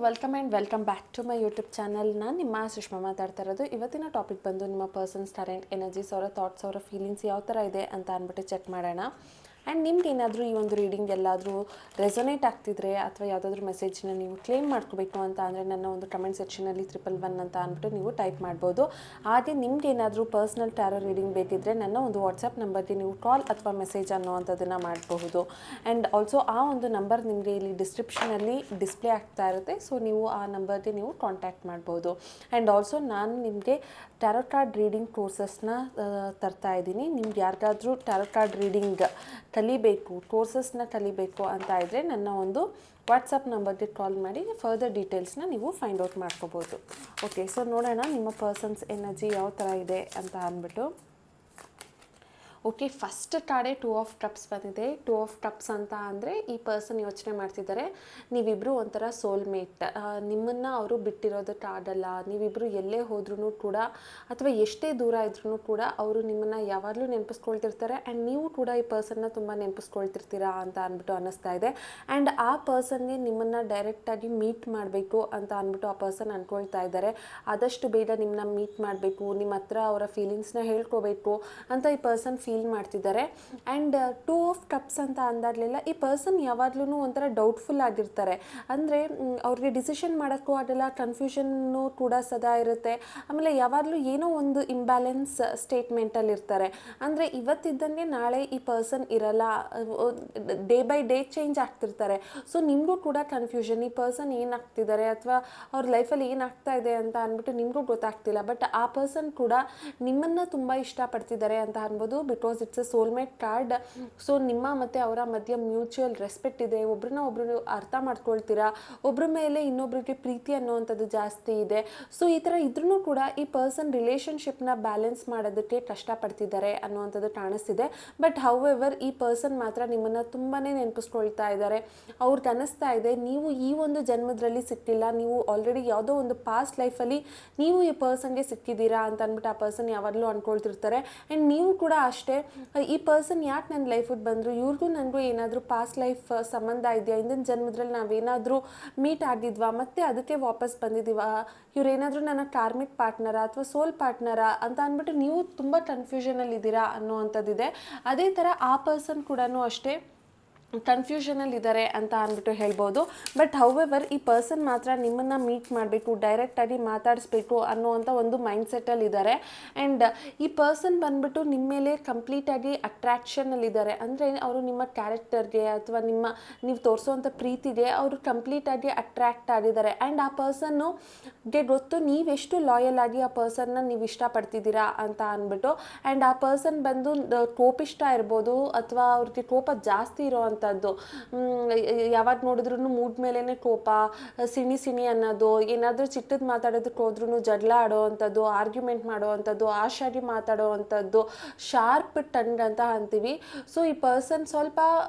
Welcome and welcome back to my YouTube channel. ನಾನು ನಿಮ್ಮ ಸುಷ್ಮಾ ಮಾತಾಡ್ತಾ ಇರೋದು. ಇವತ್ತಿನ ಟಾಪಿಕ್ ಬಂದು ನಿಮ್ಮ ಪರ್ಸನ್ಸ್ ಟ್ಯಾಲೆಂಟ್, ಎನರ್ಜೀಸ್, ಅವರ ಥಾಟ್ಸ್, ಅವರ ಫೀಲಿಂಗ್ಸ್ ಯಾವ ಥರ ಇದೆ ಅಂತ ಅಂದ್ಬಿಟ್ಟು ಚೆಕ್ ಮಾಡೋಣ. ಆ್ಯಂಡ್ ನಿಮ್ಗೆ ಏನಾದರೂ ಈ ಒಂದು ರೀಡಿಂಗ್ ಎಲ್ಲಾದರೂ ರೆಸೊನೇಟ್ ಆಗ್ತಿದ್ರೆ ಅಥವಾ ಯಾವುದಾದ್ರೂ ಮೆಸೇಜ್ನ ನೀವು ಕ್ಲೇಮ್ ಮಾಡ್ಕೋಬೇಕು ಅಂತ ಅಂದರೆ ನನ್ನ ಒಂದು ಕಮೆಂಟ್ ಸೆಕ್ಷನಲ್ಲಿ 111 ಅಂತ ಅಂದ್ಬಿಟ್ಟು ನೀವು ಟೈಪ್ ಮಾಡ್ಬೋದು. ಹಾಗೆ ನಿಮ್ಗೆ ಏನಾದರೂ ಪರ್ಸ್ನಲ್ ಟ್ಯಾರೋ ರೀಡಿಂಗ್ ಬೇಕಿದ್ದರೆ ನನ್ನ ಒಂದು ವಾಟ್ಸಪ್ ನಂಬರ್ಗೆ ನೀವು ಕಾಲ್ ಅಥವಾ ಮೆಸೇಜ್ ಅನ್ನೋವಂಥದ್ದನ್ನು ಮಾಡಬಹುದು. ಆ್ಯಂಡ್ ಆಲ್ಸೋ ಆ ಒಂದು ನಂಬರ್ ನಿಮಗೆ ಇಲ್ಲಿ ಡಿಸ್ಕ್ರಿಪ್ಷನಲ್ಲಿ ಡಿಸ್ಪ್ಲೇ ಆಗ್ತಾ ಇರುತ್ತೆ. ಸೊ ನೀವು ಆ ನಂಬರ್ಗೆ ನೀವು ಕಾಂಟ್ಯಾಕ್ಟ್ ಮಾಡ್ಬೋದು. ಆ್ಯಂಡ್ ಆಲ್ಸೋ ನಾನು ನಿಮಗೆ ಟ್ಯಾರೋ ಕಾರ್ಡ್ ರೀಡಿಂಗ್ ಕೋರ್ಸಸ್ನ ತರ್ತಾ ಇದ್ದೀನಿ. ನಿಮ್ಗೆ ಯಾರಿಗಾದ್ರೂ ಟ್ಯಾರೋ ಕಾರ್ಡ್ ರೀಡಿಂಗ್ ಕಲಿಬೇಕು, ಕೋರ್ಸಸ್ನ ಕಲಿಬೇಕು ಅಂತ ಇದ್ದರೆ ನನ್ನ ಒಂದು ವಾಟ್ಸಪ್ ನಂಬರ್ಗೆ ಕಾಲ್ ಮಾಡಿ ಫರ್ದರ್ ಡೀಟೇಲ್ಸ್ನ ನೀವು ಫೈಂಡ್ ಔಟ್ ಮಾಡ್ಕೋಬೋದು. ಓಕೆ, ಸೊ ನೋಡೋಣ ನಿಮ್ಮ ಪರ್ಸನ್ಸ್ ಎನರ್ಜಿ ಯಾವ ಥರ ಇದೆ ಅಂತ ಅಂದ್ಬಿಟ್ಟು. ಓಕೆ, ಫಸ್ಟ್ ಕಾರ್ಡೇ 2 ಆಫ್ ಕಪ್ಸ್ ಬಂದಿದೆ. 2 ಆಫ್ ಕಪ್ಸ್ ಅಂತ ಅಂದರೆ ಈ ಪರ್ಸನ್ ಯೋಚನೆ ಮಾಡ್ತಿದ್ದಾರೆ ನೀವಿಬ್ಬರು ಒಂಥರ ಸೋಲ್ಮೇಟ್. ನಿಮ್ಮನ್ನು ಅವರು ಬಿಟ್ಟಿರೋದಕ್ಕಾಗಲ್ಲ. ನೀವಿಬ್ಬರು ಎಲ್ಲೇ ಹೋದ್ರೂ ಕೂಡ ಅಥವಾ ಎಷ್ಟೇ ದೂರ ಇದ್ರೂ ಕೂಡ ಅವರು ನಿಮ್ಮನ್ನು ಯಾವಾಗಲೂ ನೆನಪಿಸ್ಕೊಳ್ತಿರ್ತಾರೆ. ಆ್ಯಂಡ್ ನೀವು ಕೂಡ ಈ ಪರ್ಸನ್ನ ತುಂಬ ನೆನಪಿಸ್ಕೊಳ್ತಿರ್ತೀರಾ ಅಂತ ಅಂದ್ಬಿಟ್ಟು ಅನ್ನಿಸ್ತಾ ಇದೆ. ಆ್ಯಂಡ್ ಆ ಪರ್ಸನ್ಗೆ ನಿಮ್ಮನ್ನು ಡೈರೆಕ್ಟಾಗಿ ಮೀಟ್ ಮಾಡಬೇಕು ಅಂತ ಅಂದ್ಬಿಟ್ಟು ಆ ಪರ್ಸನ್ ಅಂದ್ಕೊಳ್ತಾ ಇದ್ದಾರೆ. ಆದಷ್ಟು ಬೇಗ ನಿಮ್ಮನ್ನ ಮೀಟ್ ಮಾಡಬೇಕು, ನಿಮ್ಮ ಹತ್ರ ಅವರ ಫೀಲಿಂಗ್ಸ್ನ ಹೇಳ್ಕೋಬೇಕು ಅಂತ ಈ ಪರ್ಸನ್ ಫೀಲ್ ಮಾಡ್ತಿದ್ದಾರೆ. ಆ್ಯಂಡ್ 2 ಆಫ್ ಕಪ್ಸ್ ಅಂತ ಅಂದಾಗಲೆಲ್ಲ ಈ ಪರ್ಸನ್ ಯಾವಾಗಲೂ ಒಂಥರ ಡೌಟ್ಫುಲ್ ಆಗಿರ್ತಾರೆ. ಅಂದರೆ ಅವ್ರಿಗೆ ಡಿಸಿಷನ್ ಮಾಡೋಕ್ಕೂ ಆಗಲ್ಲ, ಕನ್ಫ್ಯೂಷನ್ನು ಕೂಡ ಸದಾ ಇರುತ್ತೆ. ಆಮೇಲೆ ಯಾವಾಗಲೂ ಏನೋ ಒಂದು ಇಂಬ್ಯಾಲೆನ್ಸ್ ಸ್ಟೇಟ್ಮೆಂಟಲ್ಲಿ ಇರ್ತಾರೆ. ಅಂದರೆ ಇವತ್ತಿದ್ದಂಗೆ ನಾಳೆ ಈ ಪರ್ಸನ್ ಇರಲ್ಲ, ಡೇ ಬೈ ಡೇ ಚೇಂಜ್ ಆಗ್ತಿರ್ತಾರೆ. ಸೊ ನಿಮಗೂ ಕೂಡ ಕನ್ಫ್ಯೂಷನ್, ಈ ಪರ್ಸನ್ ಏನಾಗ್ತಿದ್ದಾರೆ ಅಥವಾ ಅವ್ರ ಲೈಫಲ್ಲಿ ಏನಾಗ್ತಾ ಇದೆ ಅಂತ ಅಂದ್ಬಿಟ್ಟು ನಿಮಗೂ ಗೊತ್ತಾಗ್ತಿಲ್ಲ. ಬಟ್ ಆ ಪರ್ಸನ್ ಕೂಡ ನಿಮ್ಮನ್ನು ತುಂಬ ಇಷ್ಟಪಡ್ತಿದ್ದಾರೆ ಅಂತ ಅನ್ಬೋದು. Because it's A soulmate card. So ನಿಮ್ಮ ಮತ್ತು ಅವರ ಮಧ್ಯೆ ಮ್ಯೂಚುವಲ್ ರೆಸ್ಪೆಕ್ಟ್ ಇದೆ. ಒಬ್ರನ್ನ ಒಬ್ರು ಅರ್ಥ ಮಾಡ್ಕೊಳ್ತೀರಾ, ಒಬ್ಬರ ಮೇಲೆ ಇನ್ನೊಬ್ರಿಗೆ ಪ್ರೀತಿ ಅನ್ನೋವಂಥದ್ದು ಜಾಸ್ತಿ ಇದೆ. ಸೊ ಈ ಥರ ಇದ್ರೂ ಕೂಡ ಈ ಪರ್ಸನ್ ರಿಲೇಷನ್ಶಿಪ್ನ ಬ್ಯಾಲೆನ್ಸ್ ಮಾಡೋದಕ್ಕೆ ಕಷ್ಟಪಡ್ತಿದ್ದಾರೆ ಅನ್ನೋವಂಥದ್ದು ಕಾಣಿಸ್ತಿದೆ. ಬಟ್ ಹೌಎವರ್ ಈ ಪರ್ಸನ್ ಮಾತ್ರ ನಿಮ್ಮನ್ನು ತುಂಬಾ ನೆನಪಿಸ್ಕೊಳ್ತಾ ಇದ್ದಾರೆ. ಅವ್ರಿಗೆ ಅನ್ನಿಸ್ತಾ ಇದೆ ನೀವು ಈ ಒಂದು ಜನ್ಮದಲ್ಲಿ ಸಿಕ್ಕಿಲ್ಲ, ನೀವು ಆಲ್ರೆಡಿ ಯಾವುದೋ ಒಂದು ಪಾಸ್ಟ್ ಲೈಫಲ್ಲಿ ನೀವು ಈ ಪರ್ಸನ್ಗೆ ಸಿಕ್ಕಿದ್ದೀರಾ ಅಂತ ಅಂದ್ಬಿಟ್ಟು ಆ ಪರ್ಸನ್ ಯಾವಾಗಲೂ ಅಂದ್ಕೊಳ್ತಿರ್ತಾರೆ. ಆ್ಯಂಡ್ ನೀವು ಕೂಡ ಅಷ್ಟೇ, ಈ ಪರ್ಸನ್ ಯಾಕೆ ನನ್ನ ಲೈಫಿಗೆ ಬಂದರು, ಇವ್ರಿಗೂ ನನಗೂ ಏನಾದರೂ ಪಾಸ್ಟ್ ಲೈಫ್ ಸಂಬಂಧ ಇದೆಯಾ, ಹಿಂದಿನ ಜನ್ಮದಲ್ಲಿ ನಾವೇನಾದರೂ ಮೀಟ್ ಆಗಿದ್ವಾ, ಮತ್ತೆ ಅದಕ್ಕೆ ವಾಪಸ್ ಬಂದಿದ್ದೀವಾ, ಇವ್ರೇನಾದರೂ ನನ್ನ ಕಾರ್ಮಿಕ್ ಪಾರ್ಟ್ನರಾ ಅಥವಾ ಸೋಲ್ ಪಾರ್ಟ್ನರಾ ಅಂತ ಅಂದ್ಬಿಟ್ಟು ನೀವು ತುಂಬ ಕನ್ಫ್ಯೂಷನಲ್ಲಿದ್ದೀರಾ ಅನ್ನೋವಂಥದ್ದಿದೆ. ಅದೇ ಥರ ಆ ಪರ್ಸನ್ ಕೂಡ ಅಷ್ಟೇ ಕನ್ಫ್ಯೂಷನಲ್ಲಿದ್ದಾರೆ ಅಂತ ಅಂದ್ಬಿಟ್ಟು ಹೇಳ್ಬೋದು. ಬಟ್ ಹೌಎವರ್ ಈ ಪರ್ಸನ್ ಮಾತ್ರ ನಿಮ್ಮನ್ನು ಮೀಟ್ ಮಾಡಬೇಕು, ಡೈರೆಕ್ಟಾಗಿ ಮಾತಾಡಿಸ್ಬೇಕು ಅನ್ನೋವಂಥ ಒಂದು ಮೈಂಡ್ಸೆಟ್ಟಲ್ಲಿದ್ದಾರೆ. ಆ್ಯಂಡ್ ಈ ಪರ್ಸನ್ ಬಂದ್ಬಿಟ್ಟು ನಿಮ್ಮ ಮೇಲೆ ಕಂಪ್ಲೀಟಾಗಿ ಅಟ್ರ್ಯಾಕ್ಷನಲ್ಲಿದ್ದಾರೆ. ಅಂದರೆ ಅವರು ನಿಮ್ಮ ಕ್ಯಾರೆಕ್ಟರ್ಗೆ ಅಥವಾ ನೀವು ತೋರಿಸೋವಂಥ ಪ್ರೀತಿಗೆ ಅವರು ಕಂಪ್ಲೀಟಾಗಿ ಅಟ್ರ್ಯಾಕ್ಟ್ ಆಗಿದ್ದಾರೆ. ಆ್ಯಂಡ್ ಆ ಪರ್ಸನ್ನುಗೆ ಗೊತ್ತು ನೀವೆಷ್ಟು ಲಾಯಲ್ ಆಗಿ ಆ ಪರ್ಸನ್ನ ನೀವು ಇಷ್ಟಪಡ್ತಿದ್ದೀರಾ ಅಂತ ಅಂದ್ಬಿಟ್ಟು. ಆ್ಯಂಡ್ ಆ ಪರ್ಸನ್ ಬಂದು ಕೋಪಿಷ್ಟ ಇರ್ಬೋದು ಅಥವಾ ಅವ್ರಿಗೆ ಕೋಪ ಜಾಸ್ತಿ ಇರೋವಂಥದ್ದು. ಯಾವಾಗ ನೋಡಿದ್ರೂ ಮೂಡ್ ಮೇಲೇ ಕೋಪ, ಸಿಣಿ ಅನ್ನೋದು, ಏನಾದರೂ ಚಿಕ್ಕದು ಮಾತಾಡೋದಕ್ಕೆ ಹೋದ್ರೂ ಜಗಳ ಆಡೋವಂಥದ್ದು, ಆರ್ಗ್ಯುಮೆಂಟ್ ಮಾಡೋವಂಥದ್ದು, ಆಶಾಗಿ ಮಾತಾಡೋವಂಥದ್ದು, ಶಾರ್ಪ್ ಟಂಗ್ ಅಂತ ಅಂತೀವಿ. ಸೊ ಈ ಪರ್ಸನ್ ಸ್ವಲ್ಪ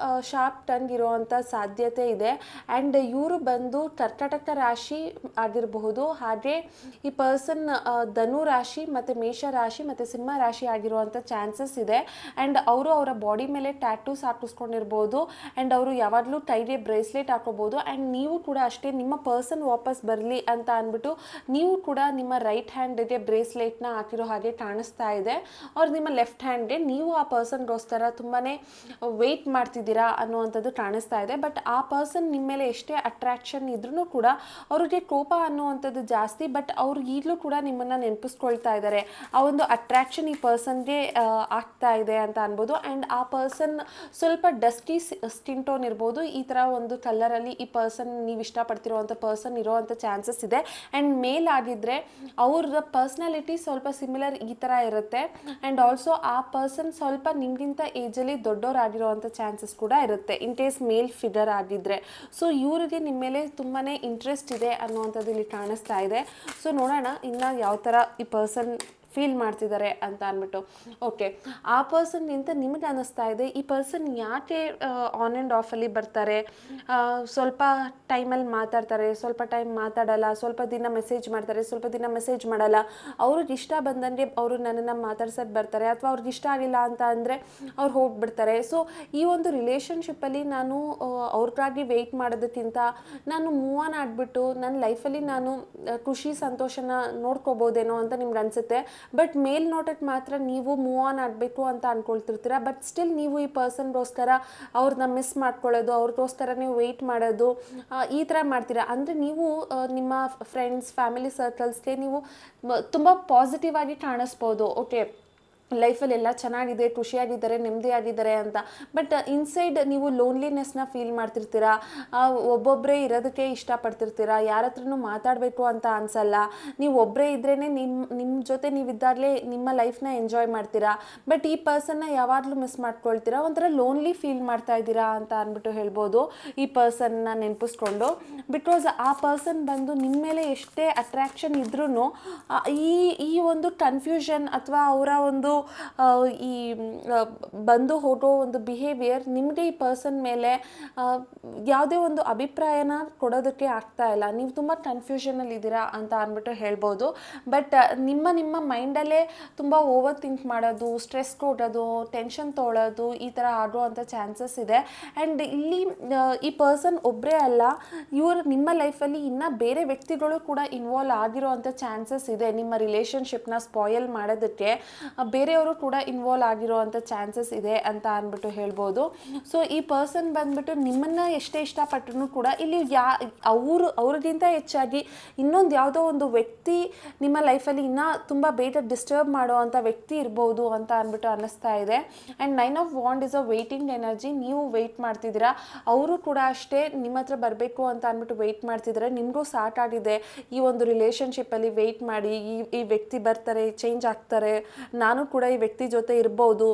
ಶಾರ್ಪ್ ಟಂಗ್ ಇರೋವಂಥ ಸಾಧ್ಯತೆ ಇದೆ. ಆ್ಯಂಡ್ ಇವರು ಬಂದು ಕರ್ಕಾಟಕ ರಾಶಿ ಆಗಿರಬಹುದು. ಹಾಗೆ ಈ ಪರ್ಸನ್ ಧನು ರಾಶಿ ಮತ್ತು ಮೇಷ ರಾಶಿ ಮತ್ತು ಸಿಂಹ ರಾಶಿ ಆಗಿರುವಂಥ ಚಾನ್ಸಸ್ ಇದೆ. ಆ್ಯಂಡ್ ಅವರು ಅವರ ಬಾಡಿ ಮೇಲೆ ಟ್ಯಾಟೂಸ್ ಹಾಕಿಸ್ಕೊಂಡಿರ್ಬೋದು. ಆ್ಯಂಡ್ ಅವರು ಯಾವಾಗಲೂ ಕೈಗೆ ಬ್ರೇಸ್ಲೆಟ್ ಹಾಕೋಬೋದು. ಆ್ಯಂಡ್ ನೀವು ಕೂಡ ಅಷ್ಟೇ, ನಿಮ್ಮ ಪರ್ಸನ್ ವಾಪಸ್ ಬರಲಿ ಅಂತ ಅಂದ್ಬಿಟ್ಟು ನೀವು ಕೂಡ ನಿಮ್ಮ ರೈಟ್ ಹ್ಯಾಂಡ್ಗೆ ಬ್ರೇಸ್ಲೆಟ್ನ ಹಾಕಿರೋ ಹಾಗೆ ಕಾಣಿಸ್ತಾ ಇದೆ. ಅವ್ರು ನಿಮ್ಮ ಲೆಫ್ಟ್ ಹ್ಯಾಂಡ್ಗೆ ನೀವು ಆ ಪರ್ಸನ್ಗೋಸ್ಕರ ತುಂಬಾ ವೆಯ್ಟ್ ಮಾಡ್ತಿದ್ದೀರಾ ಅನ್ನುವಂಥದ್ದು ಕಾಣಿಸ್ತಾ ಇದೆ. ಬಟ್ ಆ ಪರ್ಸನ್ ನಿಮ್ಮ ಮೇಲೆ ಎಷ್ಟೇ ಅಟ್ರ್ಯಾಕ್ಷನ್ ಇದ್ರೂ ಕೂಡ ಅವ್ರಿಗೆ ಕೋಪ ಅನ್ನುವಂಥದ್ದು ಜಾಸ್ತಿ. ಬಟ್ ಅವ್ರು ಈಗಲೂ ಕೂಡ ನಿಮ್ಮನ್ನು ನೆನಪಿಸ್ಕೊಳ್ತಾ ಇದ್ದಾರೆ. ಆ ಒಂದು ಅಟ್ರ್ಯಾಕ್ಷನ್ ಈ ಪರ್ಸನ್ಗೆ ಆಗ್ತಾ ಇದೆ ಅಂತ ಅನ್ಬೋದು. ಆ್ಯಂಡ್ ಆ ಪರ್ಸನ್ ಸ್ವಲ್ಪ ಡಸ್ಟಿ ಸ್ಕಿನ್ ಟೋನ್ ಇರ್ಬೋದು. ಈ ಥರ ಒಂದು ಕಲರಲ್ಲಿ ಈ ಪರ್ಸನ್ ನೀವು ಇಷ್ಟಪಡ್ತಿರೋವಂಥ ಪರ್ಸನ್ ಇರೋವಂಥ ಚಾನ್ಸಸ್ ಇದೆ. ಆ್ಯಂಡ್ ಮೇಲ್ ಆಗಿದ್ದರೆ ಅವ್ರ ಪರ್ಸ್ನಾಲಿಟಿ ಸ್ವಲ್ಪ ಸಿಮಿಲರ್ ಈ ಥರ ಇರುತ್ತೆ. ಆ್ಯಂಡ್ ಆಲ್ಸೋ ಆ ಪರ್ಸನ್ ಸ್ವಲ್ಪ ನಿಮಗಿಂತ ಏಜಲ್ಲಿ ದೊಡ್ಡವರಾಗಿರೋವಂಥ ಚಾನ್ಸಸ್ ಕೂಡ ಇರುತ್ತೆ ಇನ್ ಕೇಸ್ ಮೇಲ್ ಫಿಗರ್ ಆಗಿದ್ದರೆ. ಸೊ ಇವರಿಗೆ ನಿಮ್ಮ ಮೇಲೆ ತುಂಬಾ ಇಂಟ್ರೆಸ್ಟ್ ಇದೆ ಅನ್ನುವಂಥದ್ದು ಇಲ್ಲಿ ಕಾಣಿಸ್ತಾ ಇದೆ. ಸೊ ನೋಡೋಣ ಇನ್ನು ಯಾವ ಥರ ಈ ಪರ್ಸನ್ ಫೀಲ್ ಮಾಡ್ತಿದ್ದಾರೆ ಅಂತ ಅಂದ್ಬಿಟ್ಟು. ಓಕೆ, ಆ ಪರ್ಸನ್ಗಿಂತ ನಿಮಗೆ ಅನ್ನಿಸ್ತಾ ಇದೆ ಈ ಪರ್ಸನ್ ಯಾಕೆ ಆನ್ ಆ್ಯಂಡ್ ಆಫಲ್ಲಿ ಬರ್ತಾರೆ, ಸ್ವಲ್ಪ ಟೈಮಲ್ಲಿ ಮಾತಾಡ್ತಾರೆ, ಸ್ವಲ್ಪ ಟೈಮ್ ಮಾತಾಡಲ್ಲ, ಸ್ವಲ್ಪ ದಿನ ಮೆಸೇಜ್ ಮಾಡ್ತಾರೆ, ಸ್ವಲ್ಪ ದಿನ ಮೆಸೇಜ್ ಮಾಡಲ್ಲ, ಅವ್ರಿಗೆ ಇಷ್ಟ ಬಂದಂಗೆ ಅವರು ನನ್ನನ್ನು ಮಾತಾಡ್ಸೋದು ಬರ್ತಾರೆ, ಅಥವಾ ಅವ್ರಿಗೆ ಇಷ್ಟ ಆಗಿಲ್ಲ ಅಂತ ಅಂದರೆ ಅವ್ರು ಹೋಗ್ಬಿಡ್ತಾರೆ. ಸೊ ಈ ಒಂದು ರಿಲೇಷನ್ಶಿಪ್ಪಲ್ಲಿ ನಾನು ಅವ್ರಿಗಾಗಿ ವೆಯ್ಟ್ ಮಾಡೋದಕ್ಕಿಂತ ನಾನು ಮೂವ್ ಆನ್ ಆಗಿಬಿಟ್ಟು ನನ್ನ ಲೈಫಲ್ಲಿ ನಾನು ಖುಷಿ ಸಂತೋಷನ ನೋಡ್ಕೋಬೋದೇನೋ ಅಂತ ನಿಮ್ಗೆ ಅನಿಸುತ್ತೆ. ಬಟ್ ಮೇಲ್ನೋಟಕ್ಕೆ ಮಾತ್ರ ನೀವು ಮೂವ್ ಆನ್ ಆಗಬೇಕು ಅಂತ ಅಂದ್ಕೊಳ್ತಿರ್ತೀರ. ಬಟ್ ಸ್ಟಿಲ್ ನೀವು ಈ ಪರ್ಸನ್ಗೋಸ್ಕರ ಅವ್ರನ್ನ ಮಿಸ್ ಮಾಡ್ಕೊಳ್ಳೋದು, ಅವ್ರಿಗೋಸ್ಕರ ನೀವು ವೆಯ್ಟ್ ಮಾಡೋದು, ಈ ಥರ ಮಾಡ್ತೀರಾ. ಅಂದರೆ ನೀವು ನಿಮ್ಮ ಫ್ರೆಂಡ್ಸ್ ಫ್ಯಾಮಿಲಿ ಸರ್ಕಲ್ಸ್ಗೆ ನೀವು ತುಂಬ ಪಾಸಿಟಿವ್ ಆಗಿ ಕಾಣಿಸ್ಬೋದು. ಓಕೆ, ಲೈಫಲ್ಲಿ ಎಲ್ಲ ಚೆನ್ನಾಗಿದೆ, ಖುಷಿಯಾಗಿದ್ದಾರೆ, ನೆಮ್ಮದಿಯಾಗಿದ್ದಾರೆ ಅಂತ. ಬಟ್ ಇನ್ಸೈಡ್ ನೀವು ಲೋನ್ಲಿನೆಸ್ನ ಫೀಲ್ ಮಾಡ್ತಿರ್ತೀರಾ, ಒಬ್ಬೊಬ್ಬರೇ ಇರೋದಕ್ಕೆ ಇಷ್ಟಪಡ್ತಿರ್ತೀರಾ, ಯಾರ ಹತ್ರನೂ ಮಾತಾಡಬೇಕು ಅಂತ ಅನಿಸಲ್ಲ, ನೀವು ಒಬ್ಬರೇ ಇದ್ರೇ ನಿಮ್ಮ ಜೊತೆ ನೀವಿದ್ದಾಗಲೇ ನಿಮ್ಮ ಲೈಫ್ನ ಎಂಜಾಯ್ ಮಾಡ್ತೀರಾ. ಬಟ್ ಈ ಪರ್ಸನ್ನ ಯಾವಾಗಲೂ ಮಿಸ್ ಮಾಡ್ಕೊಳ್ತೀರಾ, ಒಂಥರ ಲೋನ್ಲಿ ಫೀಲ್ ಮಾಡ್ತಾ ಇದ್ದೀರಾ ಅಂತ ಅಂದ್ಬಿಟ್ಟು ಹೇಳ್ಬೋದು ಈ ಪರ್ಸನ್ನ ನೆನಪಿಸ್ಕೊಂಡು. ಬಿಕಾಸ್ ಆ ಪರ್ಸನ್ ಬಂದು ನಿಮ್ಮ ಮೇಲೆ ಎಷ್ಟೇ ಅಟ್ರ್ಯಾಕ್ಷನ್ ಇದ್ರೂ ಈ ಒಂದು ಕನ್ಫ್ಯೂಷನ್ ಅಥವಾ ಅವರ ಒಂದು ಈ ಬಂದು ಹೋಗೋ ಒಂದು ಬಿಹೇವಿಯರ್ ನಿಮಗೆ ಈ ಪರ್ಸನ್ ಮೇಲೆ ಯಾವುದೇ ಒಂದು ಅಭಿಪ್ರಾಯನ ಕೊಡೋದಕ್ಕೆ ಆಗ್ತಾ ಇಲ್ಲ. ನೀವು ತುಂಬ ಕನ್ಫ್ಯೂಷನಲ್ಲಿ ಇದ್ದೀರಾ ಅಂತ ಅಂದ್ಬಿಟ್ಟು ಹೇಳ್ಬೋದು. ಬಟ್ ನಿಮ್ಮ ಮೈಂಡಲ್ಲೇ ತುಂಬ ಓವರ್ ಥಿಂಕ್ ಮಾಡೋದು, ಸ್ಟ್ರೆಸ್ ಕೊಡೋದು, ಟೆನ್ಷನ್ ತೊಗೊಳ್ಳೋದು, ಈ ಥರ ಆಗುವಂಥ ಚಾನ್ಸಸ್ ಇದೆ. ಆ್ಯಂಡ್ ಇಲ್ಲಿ ಈ ಪರ್ಸನ್ ಒಬ್ಬರೇ ಅಲ್ಲ, ಇವರು ನಿಮ್ಮ ಲೈಫಲ್ಲಿ ಇನ್ನೂ ಬೇರೆ ವ್ಯಕ್ತಿಗಳು ಕೂಡ ಇನ್ವಾಲ್ವ್ ಆಗಿರೋ ಅಂಥ ಚಾನ್ಸಸ್ ಇದೆ. ನಿಮ್ಮ ರಿಲೇಷನ್ಶಿಪ್ನ ಸ್ಪಾಯಲ್ ಮಾಡೋದಕ್ಕೆ ಬೇರೆಯವರು ಕೂಡ ಇನ್ವಾಲ್ವ್ ಆಗಿರೋ ಅಂಥ ಚಾನ್ಸಸ್ ಇದೆ ಅಂತ ಅಂದ್ಬಿಟ್ಟು ಹೇಳ್ಬೋದು. ಸೊ ಈ ಪರ್ಸನ್ ಬಂದ್ಬಿಟ್ಟು ನಿಮ್ಮನ್ನು ಎಷ್ಟೇ ಇಷ್ಟಪಟ್ಟರು ಕೂಡ ಇಲ್ಲಿ ಅವ್ರಿಗಿಂತ ಹೆಚ್ಚಾಗಿ ಇನ್ನೊಂದು ಯಾವುದೋ ಒಂದು ವ್ಯಕ್ತಿ ನಿಮ್ಮ ಲೈಫಲ್ಲಿ ಇನ್ನೂ ತುಂಬ ಬೇಗ ಡಿಸ್ಟರ್ಬ್ ಮಾಡೋ ಅಂಥ ವ್ಯಕ್ತಿ ಇರ್ಬೋದು ಅಂತ ಅಂದ್ಬಿಟ್ಟು ಅನ್ನಿಸ್ತಾ ಇದೆ. And 9 of wand is a waiting energy. ನೀವು ವೆಯ್ಟ್ ಮಾಡ್ತಿದ್ದೀರಾ, ಅವರು ಕೂಡ ಅಷ್ಟೇ ನಿಮ್ಮ ಹತ್ರ ಬರಬೇಕು ಅಂತ ಅಂದ್ಬಿಟ್ಟು ವೆಯ್ಟ್ ಮಾಡ್ತಿದ್ದಾರೆ. ನಿಮಗೂ ಸಾಕಾಗಿದೆ ಈ ಒಂದು ರಿಲೇಷನ್ಶಿಪ್ಪಲ್ಲಿ ವೆಯ್ಟ್ ಮಾಡಿ, ಈ ವ್ಯಕ್ತಿ ಬರ್ತಾರೆ, ಚೇಂಜ್ ಆಗ್ತಾರೆ, ನಾನು ಕೂಡ ಈ ವ್ಯಕ್ತಿ ಜೊತೆ ಇರ್ಬೋದು,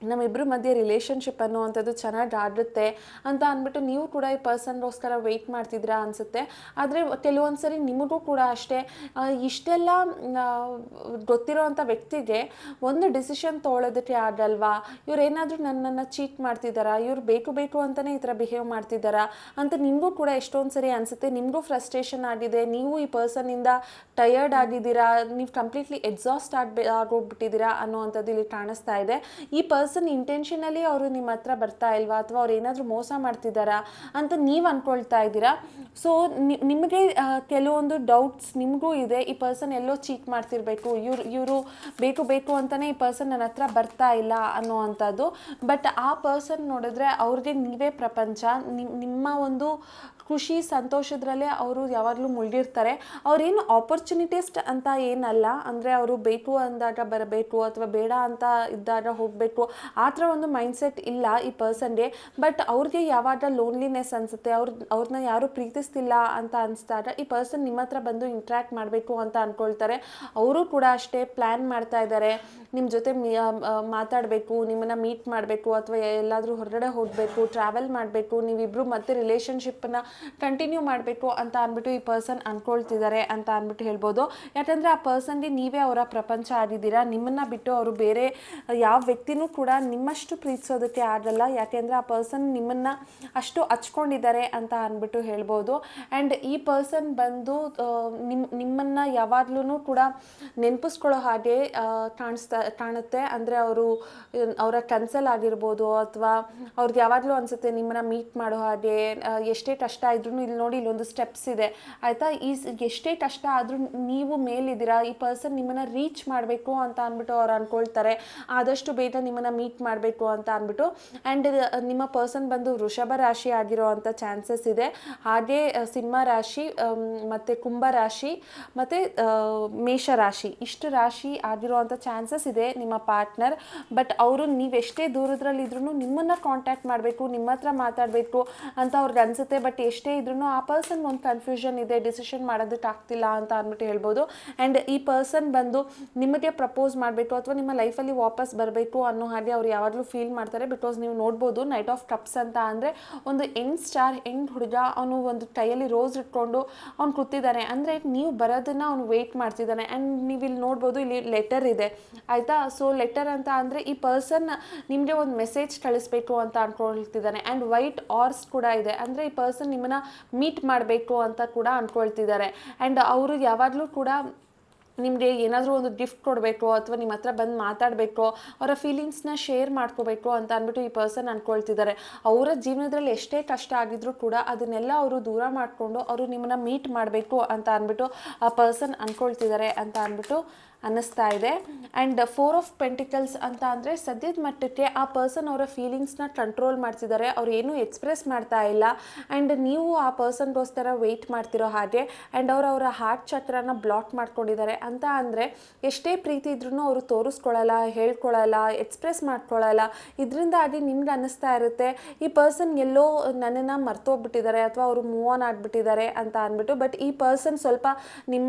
ನಮ್ಮಿಬ್ಬರ ಮಧ್ಯೆ ರಿಲೇಷನ್ಶಿಪ್ ಅನ್ನುವಂಥದ್ದು ಚೆನ್ನಾಗಿ ಆಡುತ್ತೆ ಅಂತ ಅಂದ್ಬಿಟ್ಟು ನೀವು ಕೂಡ ಈ ಪರ್ಸನ್ಗೋಸ್ಕರ ವೆಯ್ಟ್ ಮಾಡ್ತಿದ್ದೀರಾ ಅನಿಸುತ್ತೆ. ಆದರೆ ಕೆಲವೊಂದು ಸರಿ ನಿಮಗೂ ಕೂಡ ಅಷ್ಟೇ ಇಷ್ಟೆಲ್ಲ ಗೊತ್ತಿರೋ ಅಂಥ ವ್ಯಕ್ತಿಗೆ ಒಂದು ಡಿಸಿಷನ್ ತೊಗೊಳೋದಕ್ಕೆ ಆಗಲ್ವಾ, ಇವ್ರೇನಾದರೂ ನನ್ನನ್ನು ಚೀಟ್ ಮಾಡ್ತಿದ್ದಾರಾ, ಇವ್ರು ಬೇಕು ಅಂತಲೇ ಈ ಥರ ಬಿಹೇವ್ ಮಾಡ್ತಿದ್ದಾರಾ ಅಂತ ನಿಮಗೂ ಕೂಡ ಎಷ್ಟೊಂದು ಸರಿ ಅನಿಸುತ್ತೆ. ನಿಮಗೂ ಫ್ರಸ್ಟ್ರೇಷನ್ ಆಗಿದೆ, ನೀವು ಈ ಪರ್ಸನ್ನಿಂದ ಟಯರ್ಡ್ ಆಗಿದ್ದೀರಾ, ನೀವು ಕಂಪ್ಲೀಟ್ಲಿ ಎಕ್ಸಾಸ್ಟ್ ಆಗೋಗ್ಬಿಟ್ಟಿದ್ದೀರಾ ಅನ್ನೋವಂಥದ್ದು ಇಲ್ಲಿ ಕಾಣಿಸ್ತಾ ಇದೆ. ಈ ಪರ್ಸನ್ ಇಂಟೆನ್ಷನಲಿ ಅವರು ನಿಮ್ಮ ಹತ್ರ ಬರ್ತಾ ಇಲ್ವಾ, ಅಥವಾ ಅವ್ರು ಏನಾದರೂ ಮೋಸ ಮಾಡ್ತಿದ್ದಾರಾ ಅಂತ ನೀವು ಅಂದ್ಕೊಳ್ತಾ ಇದ್ದೀರಾ. ಸೊ ನಿಮಗೆ ಕೆಲವೊಂದು ಡೌಟ್ಸ್ ನಿಮಗೂ ಇದೆ, ಈ ಪರ್ಸನ್ ಎಲ್ಲೋ ಚೀಟ್ ಮಾಡ್ತಿರ್ಬೇಕು, ಇವರು ಬೇಕು ಅಂತಲೇ ಈ ಪರ್ಸನ್ ನನ್ನ ಹತ್ರ ಬರ್ತಾ ಇಲ್ಲ ಅನ್ನೋವಂಥದ್ದು. ಬಟ್ ಆ ಪರ್ಸನ್ ನೋಡಿದ್ರೆ ಅವ್ರಿಗೆ ನೀವೇ ಪ್ರಪಂಚ, ನಿಮ್ಮ ಒಂದು ಖುಷಿ ಸಂತೋಷದ್ರಲ್ಲೇ ಅವರು ಯಾವಾಗಲೂ ಮುಳುಗಿರ್ತಾರೆ. ಅವರೇನು ಆಪರ್ಚುನಿಟಿಸ್ಟ್ ಅಂತ ಏನಲ್ಲ, ಅಂದರೆ ಅವರು ಬೇಕು ಅಂದಾಗ ಬರಬೇಕು ಅಥವಾ ಬೇಡ ಅಂತ ಇದ್ದಾಗ ಹೋಗಬೇಕು, ಆ ಥರ ಒಂದು ಮೈಂಡ್ಸೆಟ್ ಇಲ್ಲ ಈ ಪರ್ಸನ್ಗೆ. ಬಟ್ ಅವ್ರಿಗೆ ಯಾವಾಗ ಲೋನ್ಲಿನೆಸ್ ಅನಿಸುತ್ತೆ, ಅವ್ರನ್ನ ಯಾರೂ ಪ್ರೀತಿಸ್ತಿಲ್ಲ ಅಂತ ಅನಿಸ್ದಾಗ ಈ ಪರ್ಸನ್ ನಿಮ್ಮ ಹತ್ರ ಬಂದು ಇಂಟ್ರ್ಯಾಕ್ಟ್ ಮಾಡಬೇಕು ಅಂತ ಅಂದ್ಕೊಳ್ತಾರೆ. ಅವರು ಕೂಡ ಅಷ್ಟೇ ಪ್ಲ್ಯಾನ್ ಮಾಡ್ತಾ ಇದ್ದಾರೆ, ನಿಮ್ಮ ಜೊತೆ ಮಾತಾಡಬೇಕು, ನಿಮ್ಮನ್ನು ಮೀಟ್ ಮಾಡಬೇಕು, ಅಥವಾ ಎಲ್ಲಾದರೂ ಹೊರಗಡೆ ಹೋಗಬೇಕು, ಟ್ರಾವೆಲ್ ಮಾಡಬೇಕು, ನೀವಿಬ್ಬರು ಮತ್ತೆ ರಿಲೇಷನ್ಶಿಪ್ಪನ್ನ ಕಂಟಿನ್ಯೂ ಮಾಡಬೇಕು ಅಂತ ಅಂದ್ಬಿಟ್ಟು ಈ ಪರ್ಸನ್ ಅಂದ್ಕೊಳ್ತಿದ್ದಾರೆ ಅಂತ ಅಂದ್ಬಿಟ್ಟು ಹೇಳ್ಬೋದು. ಯಾಕಂದರೆ ಆ ಪರ್ಸನ್ಗೆ ನೀವೇ ಅವರ ಪ್ರಪಂಚ ಆಗಿದ್ದೀರಾ. ನಿಮ್ಮನ್ನು ಬಿಟ್ಟು ಅವರು ಬೇರೆ ಯಾವ ವ್ಯಕ್ತಿನೂ ಕೂಡ ನಿಮ್ಮಷ್ಟು ಪ್ರೀತಿಸೋದಕ್ಕೆ ಆಗಲ್ಲ, ಯಾಕೆಂದರೆ ಆ ಪರ್ಸನ್ ನಿಮ್ಮನ್ನು ಅಷ್ಟು ಹಚ್ಕೊಂಡಿದ್ದಾರೆ ಅಂತ ಅಂದ್ಬಿಟ್ಟು ಹೇಳ್ಬೋದು. ಆ್ಯಂಡ್ ಈ ಪರ್ಸನ್ ಬಂದು ನಿಮ್ಮನ್ನು ಯಾವಾಗಲೂ ಕೂಡ ನೆನಪಿಸ್ಕೊಳ್ಳೋ ಹಾಗೆ ಕಾಣುತ್ತೆ. ಅಂದರೆ ಅವರ ಕನಸಲ್ಲಾಗಿರ್ಬೋದು, ಅಥವಾ ಅವ್ರಿಗೆ ಯಾವಾಗಲೂ ಅನಿಸುತ್ತೆ ನಿಮ್ಮನ್ನು ಮೀಟ್ ಮಾಡೋ ಹಾಗೆ. ಎಷ್ಟೇ ಕಷ್ಟ ಇದ್ರೂ ಇಲ್ಲಿ ನೋಡಿ, ಇಲ್ಲೊಂದು ಸ್ಟೆಪ್ಸ್ ಇದೆ ಆಯಿತಾ, ಎಷ್ಟೇ ಕಷ್ಟ ಆದರೂ ನೀವು ಮೇಲಿದ್ದೀರಾ, ಈ ಪರ್ಸನ್ ನಿಮ್ಮನ್ನು ರೀಚ್ ಮಾಡಬೇಕು ಅಂತ ಅಂದ್ಬಿಟ್ಟು ಅವ್ರು ಅಂದ್ಕೊಳ್ತಾರೆ, ಆದಷ್ಟು ಬೇಗ ನಿಮ್ಮನ್ನು ಮೀಟ್ ಮಾಡಬೇಕು ಅಂತ ಅಂದ್ಬಿಟ್ಟು. ಆ್ಯಂಡ್ ನಿಮ್ಮ ಪರ್ಸನ್ ಬಂದು ವೃಷಭ ರಾಶಿ ಆಗಿರೋ ಅಂಥ ಚಾನ್ಸಸ್ ಇದೆ. ಹಾಗೆ ಸಿಂಹ ರಾಶಿ ಮತ್ತು ಕುಂಭ ರಾಶಿ ಮತ್ತು ಮೇಷರಾಶಿ, ಇಷ್ಟು ರಾಶಿ ಆಗಿರುವಂಥ ಚಾನ್ಸಸ್ ಇದೆ ನಿಮ್ಮ ಪಾರ್ಟ್ನರ್. ಬಟ್ ಅವರು ನೀವೆಷ್ಟೇ ದೂರದ್ರಲ್ಲಿದ್ರೂ ನಿಮ್ಮನ್ನು ಕಾಂಟ್ಯಾಕ್ಟ್ ಮಾಡಬೇಕು, ನಿಮ್ಮ ಹತ್ರ ಮಾತಾಡಬೇಕು ಅಂತ ಅವ್ರಿಗೆ ಅನಿಸುತ್ತೆ. ಬಟ್ ಎಷ್ಟೇ ಇದ್ರೂ ಆ ಪರ್ಸನ್ ಒಂದು ಕನ್ಫ್ಯೂಷನ್ ಇದೆ, ಡಿಸಿಷನ್ ಮಾಡೋದಕ್ಕೆ ಆಗ್ತಿಲ್ಲ ಅಂತ ಅಂದ್ಬಿಟ್ಟು ಹೇಳ್ಬೋದು. ಆ್ಯಂಡ್ ಈ ಪರ್ಸನ್ ಬಂದು ನಿಮಗೆ ಪ್ರಪೋಸ್ ಮಾಡಬೇಕು ಅಥವಾ ನಿಮ್ಮ ಲೈಫಲ್ಲಿ ವಾಪಸ್ ಬರಬೇಕು ಅನ್ನೋ ಹಾಗೆ ಅವ್ರು ಯಾವಾಗಲೂ ಫೀಲ್ ಮಾಡ್ತಾರೆ. ಬಿಕಾಸ್ ನೀವು ನೋಡ್ಬೋದು ನೈಟ್ ಆಫ್ ಕಪ್ಸ್ ಅಂತ ಅಂದರೆ ಒಂದು ಯಂಗ್ ಸ್ಟಾರ್, ಯಂಗ್ ಹುಡುಗ, ಅವನು ಒಂದು ಕೈಯಲ್ಲಿ ರೋಸ್ ಇಟ್ಕೊಂಡು ಅವ್ನು ಕೂತಿದ್ದಾನೆ. ಅಂದರೆ ನೀವು ಬರೋದನ್ನು ಅವನು ವೆಯ್ಟ್ ಮಾಡ್ತಿದ್ದಾನೆ. ಆ್ಯಂಡ್ ನೀವು ಇಲ್ಲಿ ನೋಡ್ಬೋದು, ಇಲ್ಲಿ ಲೆಟರ್ ಇದೆ ಆಯಿತಾ. ಸೊ ಲೆಟರ್ ಅಂತ ಅಂದರೆ ಈ ಪರ್ಸನ್ ನಿಮಗೆ ಒಂದು ಮೆಸೇಜ್ ಕಳಿಸ್ಬೇಕು ಅಂತ ಅಂದ್ಕೊಳ್ತಿದ್ದಾನೆ. ಆ್ಯಂಡ್ ವೈಟ್ ಆರ್ಸ್ ಕೂಡ ಇದೆ, ಅಂದರೆ ಈ ಪರ್ಸನ್ ನಿಮ್ಮನ್ನು ಮೀಟ್ ಮಾಡಬೇಕು ಅಂತ ಕೂಡ ಅಂದ್ಕೊಳ್ತಿದ್ದಾರೆ. ಆ್ಯಂಡ್ ಅವರು ಯಾವಾಗಲೂ ಕೂಡ ನಿಮಗೆ ಏನಾದರೂ ಒಂದು ಗಿಫ್ಟ್ ಕೊಡಬೇಕು ಅಥವಾ ನಿಮ್ಮ ಹತ್ರ ಬಂದು ಮಾತಾಡಬೇಕು, ಅವರ ಫೀಲಿಂಗ್ಸ್ನ ಶೇರ್ ಮಾಡ್ಕೋಬೇಕು ಅಂತ ಅಂದ್ಬಿಟ್ಟು ಈ ಪರ್ಸನ್ ಅಂದ್ಕೊಳ್ತಿದ್ದಾರೆ. ಅವರ ಜೀವನದಲ್ಲಿ ಎಷ್ಟೇ ಕಷ್ಟ ಆಗಿದ್ರೂ ಕೂಡ ಅದನ್ನೆಲ್ಲ ಅವರು ದೂರ ಮಾಡಿಕೊಂಡು ಅವರು ನಿಮ್ಮನ್ನು ಮೀಟ್ ಮಾಡಬೇಕು ಅಂತ ಅಂದ್ಬಿಟ್ಟು ಆ ಪರ್ಸನ್ ಅಂದ್ಕೊಳ್ತಿದ್ದಾರೆ ಅಂತ ಅಂದ್ಬಿಟ್ಟು ಅನ್ನಿಸ್ತಾ ಇದೆ. ಆ್ಯಂಡ್ 4 ಆಫ್ ಪೆಂಟಿಕಲ್ಸ್ ಅಂತ ಅಂದರೆ ಸದ್ಯದ ಮಟ್ಟಕ್ಕೆ ಆ ಪರ್ಸನ್ ಅವರ ಫೀಲಿಂಗ್ಸ್ನ ಕಂಟ್ರೋಲ್ ಮಾಡ್ತಿದ್ದಾರೆ, ಅವ್ರು ಏನೂ ಎಕ್ಸ್ಪ್ರೆಸ್ ಮಾಡ್ತಾ ಇಲ್ಲ. ಆ್ಯಂಡ್ ನೀವು ಆ ಪರ್ಸನ್ಗೋಸ್ಕರ ವೆಯ್ಟ್ ಮಾಡ್ತಿರೋ ಹಾಗೆ. ಆ್ಯಂಡ್ ಅವರ ಹಾರ್ಟ್ ಚಕ್ರನ ಬ್ಲಾಕ್ ಮಾಡ್ಕೊಂಡಿದ್ದಾರೆ ಅಂತ ಅಂದರೆ ಎಷ್ಟೇ ಪ್ರೀತಿ ಇದ್ರೂ ಅವರು ತೋರಿಸ್ಕೊಳ್ಳಲ್ಲ, ಹೇಳ್ಕೊಳ್ಳಲ್ಲ, ಎಕ್ಸ್ಪ್ರೆಸ್ ಮಾಡ್ಕೊಳ್ಳಲ್ಲ. ಇದರಿಂದಾಗಿ ನಿಮ್ಗೆ ಅನ್ನಿಸ್ತಾ ಇರುತ್ತೆ ಈ ಪರ್ಸನ್ ಎಲ್ಲೋ ನನ್ನನ್ನು ಮರ್ತೋಗ್ಬಿಟ್ಟಿದ್ದಾರೆ ಅಥವಾ ಅವರು ಮೂವ್ ಆನ್ ಆಗಿಬಿಟ್ಟಿದ್ದಾರೆ ಅಂತ ಅಂದ್ಬಿಟ್ಟು. ಬಟ್ ಈ ಪರ್ಸನ್ ಸ್ವಲ್ಪ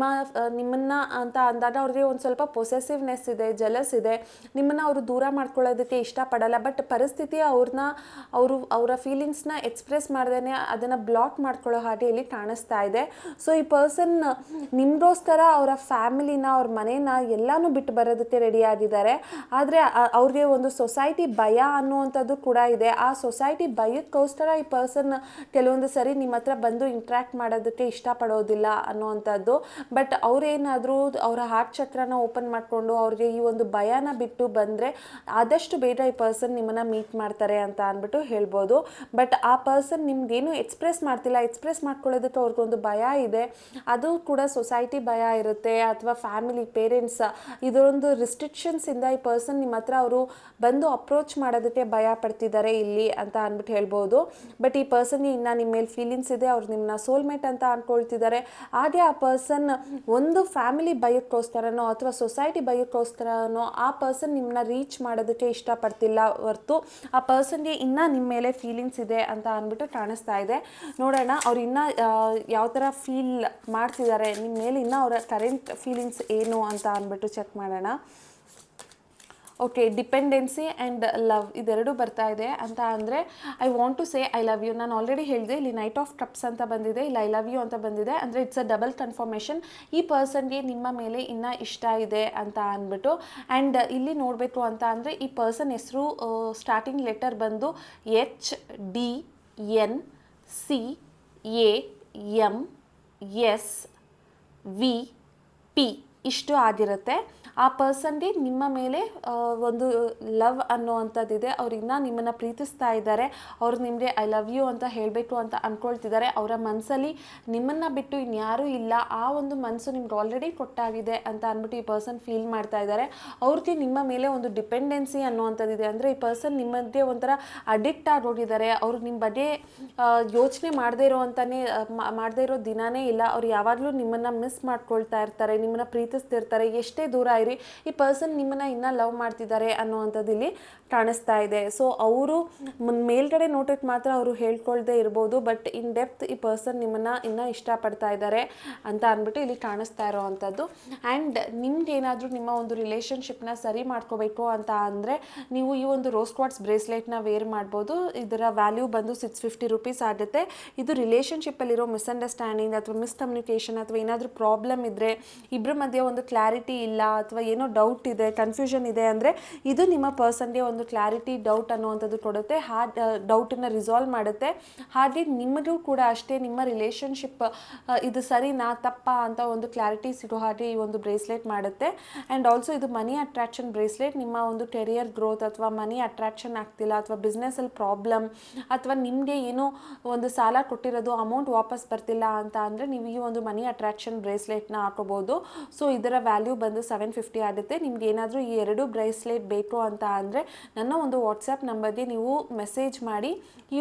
ನಿಮ್ಮನ್ನು ಅಂತ ಅಂದಾಗ ಅವ್ರಿಗೆ ಒಂದು ಸ್ವಲ್ಪ ಪೊಸೆಸಿವ್ನೆಸ್ ಇದೆ, ಜಲಸ್ ಇದೆ, ನಿಮ್ಮನ್ನು ಅವರು ದೂರ ಮಾಡ್ಕೊಳ್ಳೋದಕ್ಕೆ ಇಷ್ಟಪಡಲ್ಲ. ಬಟ್ ಪರಿಸ್ಥಿತಿ ಅವರ ಫೀಲಿಂಗ್ಸ್ನ ಎಕ್ಸ್ಪ್ರೆಸ್ ಮಾಡ್ದೇ ಅದನ್ನು ಬ್ಲಾಕ್ ಮಾಡ್ಕೊಳ್ಳೋ ಹಾಗೆ ಇಲ್ಲಿ ಕಾಣಿಸ್ತಾ ಇದೆ. ಸೊ ಈ ಪರ್ಸನ್ ನಿಮಗೋಸ್ಕರ ಅವರ ಫ್ಯಾಮಿಲಿನ, ಅವ್ರ ಮನೇನ ಎಲ್ಲನೂ ಬಿಟ್ಟು ಬರೋದಕ್ಕೆ ರೆಡಿ ಆಗಿದ್ದಾರೆ. ಆದರೆ ಅವ್ರಿಗೆ ಒಂದು ಸೊಸೈಟಿ ಭಯ ಅನ್ನುವಂಥದ್ದು ಕೂಡ ಇದೆ. ಆ ಸೊಸೈಟಿ ಭಯಕ್ಕೋಸ್ಕರ ಈ ಪರ್ಸನ್ ಕೆಲವೊಂದು ಸರಿ ನಿಮ್ಮ ಹತ್ರ ಬಂದು ಇಂಟ್ರ್ಯಾಕ್ಟ್ ಮಾಡೋದಕ್ಕೆ ಇಷ್ಟಪಡೋದಿಲ್ಲ ಅನ್ನುವಂಥದ್ದು. ಬಟ್ ಅವರೇನಾದರೂ ಅವರ ಹಾರ್ಟ್ ಚಕ್ರನ ಓಪನ್ ಮಾಡಿಕೊಂಡು ಅವ್ರಿಗೆ ಈ ಒಂದು ಭಯನ ಬಿಟ್ಟು ಬಂದರೆ ಆದಷ್ಟು ಬೇಗ ಈ ಪರ್ಸನ್ ನಿಮ್ಮನ್ನು ಮೀಟ್ ಮಾಡ್ತಾರೆ ಅಂತ ಅಂದ್ಬಿಟ್ಟು ಹೇಳ್ಬೋದು. ಬಟ್ ಆ ಪರ್ಸನ್ ನಿಮ್ಗೇನು ಎಕ್ಸ್ಪ್ರೆಸ್ ಮಾಡ್ತಿಲ್ಲ, ಎಕ್ಸ್ಪ್ರೆಸ್ ಮಾಡ್ಕೊಳ್ಳೋದಕ್ಕೆ ಅವ್ರಿಗೊಂದು ಭಯ ಇದೆ. ಅದು ಕೂಡ ಸೊಸೈಟಿ ಭಯ ಇರುತ್ತೆ ಅಥವಾ ಫ್ಯಾಮಿಲಿ, ಪೇರೆಂಟ್ಸ್, ಇದೊಂದು ರಿಸ್ಟ್ರಿಕ್ಷನ್ಸಿಂದ ಈ ಪರ್ಸನ್ ನಿಮ್ಮ ಹತ್ರ ಅವರು ಬಂದು ಅಪ್ರೋಚ್ ಮಾಡೋದಕ್ಕೆ ಭಯ ಪಡ್ತಿದ್ದಾರೆ ಇಲ್ಲಿ ಅಂತ ಅಂದ್ಬಿಟ್ಟು ಹೇಳ್ಬೋದು. ಬಟ್ ಈ ಪರ್ಸನ್ಗೆ ಇನ್ನು ನಿಮ್ಮ ಮೇಲೆ ಫೀಲಿಂಗ್ಸ್ ಇದೆ, ಅವ್ರು ನಿಮ್ಮನ್ನ ಸೋಲ್ಮೇಟ್ ಅಂತ ಅಂದ್ಕೊಳ್ತಿದ್ದಾರೆ. ಹಾಗೆ ಆ ಪರ್ಸನ್ ಒಂದು ಫ್ಯಾಮಿಲಿ ಭಯಕ್ಕೋಸ್ಕರನೋ ಅಥವಾ ಸೊಸೈಟಿ ಭಯಕ್ಕೋಸ್ಕರನೋ ಆ ಪರ್ಸನ್ ನಿಮ್ಮನ್ನ ರೀಚ್ ಮಾಡೋದಕ್ಕೆ ಇಷ್ಟಪಡ್ತಿಲ್ಲ ಹೊರತು ಆ ಪರ್ಸನ್ಗೆ ಇನ್ನೂ ನಿಮ್ಮ ಮೇಲೆ ಫೀಲಿಂಗ್ಸ್ ಇದೆ ಅಂತ ಅಂದ್ಬಿಟ್ಟು ಕಾಣಿಸ್ತಾ ಇದೆ. ನೋಡೋಣ ಅವ್ರು ಇನ್ನೂ ಯಾವ ಥರ ಫೀಲ್ ಮಾಡ್ತಿದ್ದಾರೆ ನಿಮ್ಮ ಮೇಲೆ, ಇನ್ನೂ ಅವರ ಕರೆಂಟ್ ಫೀಲಿಂಗ್ಸ್ ಏನು ಅಂತ ಅಂದ್ಬಿಟ್ಟು ಚೆಕ್ ಮಾಡೋಣ. ಓಕೆ, ಡಿಪೆಂಡೆನ್ಸಿ ಆ್ಯಂಡ್ ಲವ್ ಇದೆರಡು ಬರ್ತಾ ಇದೆ ಅಂತ ಅಂದರೆ I want to say I love you. ನಾನು ಆಲ್ರೆಡಿ ಹೇಳಿದೆ, ಇಲ್ಲಿ ನೈಟ್ ಆಫ್ ಕಪ್ಸ್ ಅಂತ ಬಂದಿದೆ, ಇಲ್ಲಿ ಐ ಲವ್ ಯು ಅಂತ ಬಂದಿದೆ. ಅಂದರೆ ಇಟ್ಸ್ ಅ ಡಬಲ್ ಕನ್ಫರ್ಮೇಷನ್. ಈ ಪರ್ಸನ್ಗೆ ನಿಮ್ಮ ಮೇಲೆ ಇನ್ನೂ ಇಷ್ಟ ಇದೆ ಅಂತ ಅಂದ್ಬಿಟ್ಟು. ಆ್ಯಂಡ್ ಇಲ್ಲಿ ನೋಡಬೇಕು ಅಂತ ಅಂದರೆ ಈ ಪರ್ಸನ್ ಹೆಸರು ಸ್ಟಾರ್ಟಿಂಗ್ ಲೆಟರ್ ಬಂದು HDNCAMSVP ಇಷ್ಟು ಆಗಿರುತ್ತೆ. ಆ ಪರ್ಸನ್ಗೆ ನಿಮ್ಮ ಮೇಲೆ ಒಂದು ಲವ್ ಅನ್ನೋವಂಥದ್ದಿದೆ. ಅವ್ರಿನ್ನ ನಿಮ್ಮನ್ನು ಪ್ರೀತಿಸ್ತಾ ಇದ್ದಾರೆ. ಅವ್ರು ನಿಮಗೆ ಐ ಲವ್ ಯು ಅಂತ ಹೇಳಬೇಕು ಅಂತ ಅಂದ್ಕೊಳ್ತಿದ್ದಾರೆ. ಅವರ ಮನಸ್ಸಲ್ಲಿ ನಿಮ್ಮನ್ನು ಬಿಟ್ಟು ಇನ್ಯಾರೂ ಇಲ್ಲ, ಆ ಒಂದು ಮನಸ್ಸು ನಿಮ್ಗೆ ಆಲ್ರೆಡಿ ಕೊಟ್ಟಾಗಿದೆ ಅಂತ ಅಂದ್ಬಿಟ್ಟು ಈ ಪರ್ಸನ್ ಫೀಲ್ ಮಾಡ್ತಾ ಇದ್ದಾರೆ. ಅವ್ರಿಗೆ ನಿಮ್ಮ ಮೇಲೆ ಒಂದು ಡಿಪೆಂಡೆನ್ಸಿ ಅನ್ನೋವಂಥದ್ದಿದೆ. ಅಂದರೆ ಈ ಪರ್ಸನ್ ನಿಮಗೆ ಒಂಥರ ಅಡಿಕ್ಟ್ ಆಗೋಗಿದ್ದಾರೆ. ಅವರು ನಿಮ್ಮ ಬಗ್ಗೆ ಯೋಚನೆ ಮಾಡದೇ ಇರೋ ದಿನಾನೇ ಇಲ್ಲ. ಅವ್ರು ಯಾವಾಗಲೂ ನಿಮ್ಮನ್ನು ಮಿಸ್ ಮಾಡ್ಕೊಳ್ತಾ ಇರ್ತಾರೆ, ನಿಮ್ಮನ್ನು ಪ್ರೀತಿಸ್ತಿರ್ತಾರೆ. ಎಷ್ಟೇ ದೂರ ಇರಿ, ಈ ಪರ್ಸನ್ ನಿಮ್ಮನ್ನು ಇನ್ನೂ ಲವ್ ಮಾಡ್ತಿದ್ದಾರೆ ಅನ್ನೋವಂಥದ್ದು ಇಲ್ಲಿ ಕಾಣಿಸ್ತಾ ಇದೆ. ಸೊ ಅವರು ಮೇಲ್ಗಡೆ ನೋಟಕ್ಕೆ ಮಾತ್ರ ಅವರು ಹೇಳ್ಕೊಳ್ದೇ ಇರ್ಬೋದು, ಬಟ್ ಇನ್ ಡೆಪ್ತ್ ಈ ಪರ್ಸನ್ ನಿಮ್ಮನ್ನು ಇನ್ನೂ ಇಷ್ಟಪಡ್ತಾ ಇದ್ದಾರೆ ಅಂತ ಅಂದ್ಬಿಟ್ಟು ಇಲ್ಲಿ ಕಾಣಿಸ್ತಾ ಇರೋವಂಥದ್ದು. ಆ್ಯಂಡ್ ನಿಮ್ಗೆ ಏನಾದರೂ ನಿಮ್ಮ ಒಂದು ರಿಲೇಷನ್ಶಿಪ್ನ ಸರಿ ಮಾಡ್ಕೋಬೇಕು ಅಂತ ಅಂದರೆ ನೀವು ಈ ಒಂದು ರೋಸ್ ಕ್ವಾರ್ಟ್ಸ್ ಬ್ರೇಸ್ಲೆಟ್ನ ವೇರ್ ಮಾಡ್ಬೋದು. ಇದರ ವ್ಯಾಲ್ಯೂ ಬಂದು 650 ರೂಪೀಸ್ ಆಗುತ್ತೆ. ಇದು ರಿಲೇಷನ್ಶಿಪ್ಪಲ್ಲಿರೋ ಮಿಸ್ಅಂಡರ್ಸ್ಟ್ಯಾಂಡಿಂಗ್ ಅಥವಾ ಮಿಸ್ಕಮ್ಯುನಿಕೇಷನ್ ಅಥವಾ ಏನಾದರೂ ಪ್ರಾಬ್ಲಮ್ ಇದ್ದರೆ, ಇಬ್ಬರ ಮಧ್ಯೆ ಒಂದು ಕ್ಲಾರಿಟಿ ಇಲ್ಲ ಅಥವಾ ಏನೋ ಡೌಟ್ ಇದೆ, ಕನ್ಫ್ಯೂಷನ್ ಇದೆ ಅಂದರೆ ಇದು ನಿಮ್ಮ ಪರ್ಸನ್ಗೆ ಒಂದು ಕ್ಲಾರಿಟಿ, ಡೌಟ್ ಅನ್ನುವಂಥದ್ದು ಕೊಡುತ್ತೆ. ಡೌಟನ್ನು ರಿಸಾಲ್ವ್ ಮಾಡುತ್ತೆ. ಹಾಗೆ ನಿಮಗೂ ಕೂಡ ಅಷ್ಟೇ ನಿಮ್ಮ ರಿಲೇಷನ್ಶಿಪ್ ಇದು ಸರಿನಾ ತಪ್ಪಾ ಅಂತ ಒಂದು ಕ್ಲಾರಿಟಿ ಸಿಗೋ ಹಾಗೆ ಈ ಒಂದು ಬ್ರೇಸ್ಲೆಟ್ ಮಾಡುತ್ತೆ. ಆ್ಯಂಡ್ ಆಲ್ಸೋ ಇದು ಮನಿ ಅಟ್ರಾಕ್ಷನ್ ಬ್ರೇಸ್ಲೆಟ್. ನಿಮ್ಮ ಒಂದು ಕೆರಿಯರ್ ಗ್ರೋತ್ ಅಥವಾ ಮನಿ ಅಟ್ರಾಕ್ಷನ್ ಆಗ್ತಿಲ್ಲ ಅಥವಾ ಬಿಸ್ನೆಸ್ಸಲ್ಲಿ ಪ್ರಾಬ್ಲಮ್ ಅಥವಾ ನಿಮಗೆ ಏನೋ ಒಂದು ಸಾಲ ಕೊಟ್ಟಿರೋದು ಅಮೌಂಟ್ ವಾಪಸ್ ಬರ್ತಿಲ್ಲ ಅಂತ ಅಂದರೆ ನೀವು ಈ ಒಂದು ಮನಿ ಅಟ್ರಾಕ್ಷನ್ ಬ್ರೇಸ್ಲೆಟ್ನ ಹಾಕೋಬೋದು. ಸೊ ಇದರ ವ್ಯಾಲ್ಯೂ ಬಂದು 750 ಆಗುತ್ತೆ. ನಿಮ್ಗೆ ಏನಾದರೂ ಈ 2 ಬ್ರೇಸ್ಲೆಟ್ ಬೇಕು ಅಂತ ಅಂದರೆ ನನ್ನ ಒಂದು ವಾಟ್ಸಪ್ ನಂಬರ್ಗೆ ನೀವು ಮೆಸೇಜ್ ಮಾಡಿ ಈ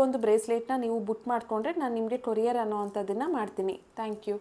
ಒಂದು ಬ್ರೇಸ್ಲೆಟ್ನ ನೀವು ಬುಕ್ ಮಾಡಿಕೊಂಡ್ರೆ ನಾನು ನಿಮಗೆ ಕೊರಿಯರ್ ಅನ್ನೋವಂಥದ್ದನ್ನು ಮಾಡ್ತೀನಿ. Thank you.